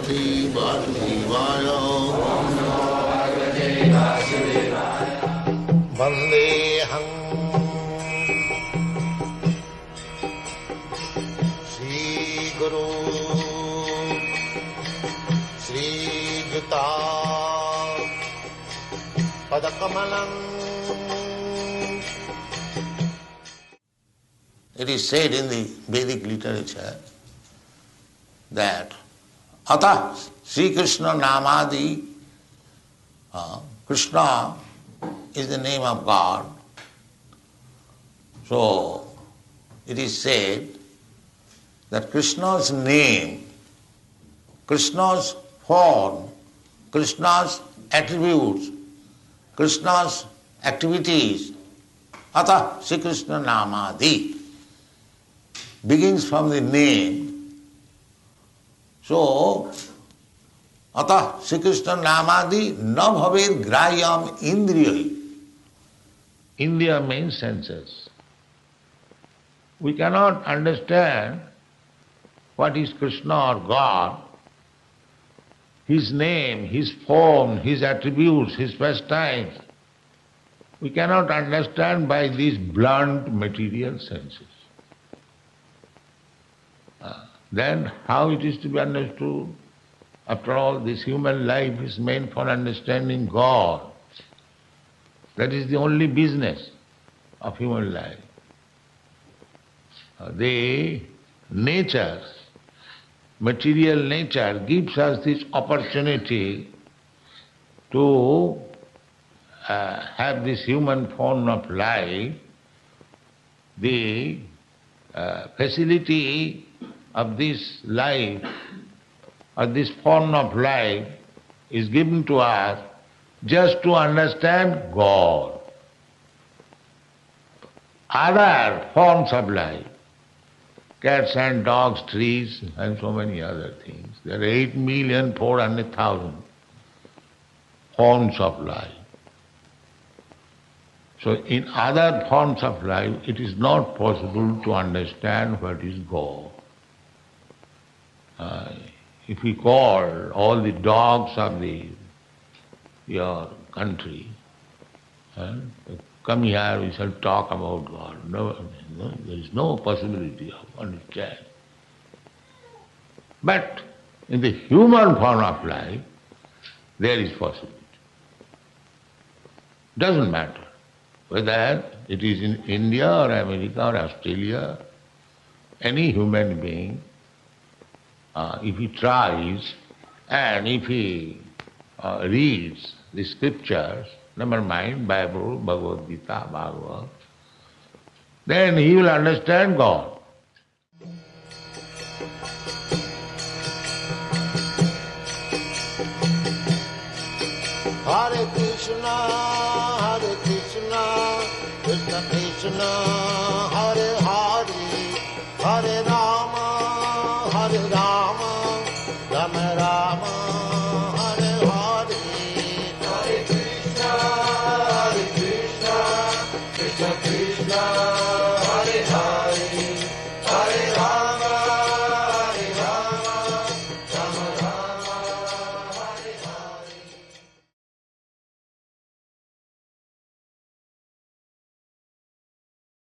Bhagavate Vasudevaya. Vandeham Shri Guru Shri Juta Padakamalam. It is said in the Vedic literature that Atha Sri Krishna Namadi, Krishna is the name of God. So it is said that Krishna's name, Krishna's form, Krishna's attributes, Krishna's activities, Atha Sri Krishna Namadi, begins from the name. So, Atah Sri Krishna Namadi na bhaved grayam indriyai. Indriya means senses. We cannot understand what is Krishna or God, His name, His form, His attributes, His pastimes. We cannot understand by these blunt material senses. Then how it is to be understood? After all, this human life is meant for understanding God. That is the only business of human life. The nature, material nature gives us this opportunity to have this human form of life. The facility of this life, or this form of life, is given to us just to understand God. Other forms of life, cats and dogs, trees, and so many other things. There are 8,400,000 forms of life. So in other forms of life, it is not possible to understand what is God. If we call all the dogs of your country, come here, we shall talk about God. No, there is no possibility of understanding. But in the human form of life, there is possibility. Doesn't matter whether it is in India or America or Australia, any human being, if he tries and if he reads the scriptures, never mind Bible, Bhagavad Gita, Bhagavad, then he will understand God. Hare Krishna, Krishna Krishna, Hare Hare, Hare Rama, Hare Rama, Rama Rama, Hare Hare. Hare Krishna, Krishna Krishna, Hare Hare.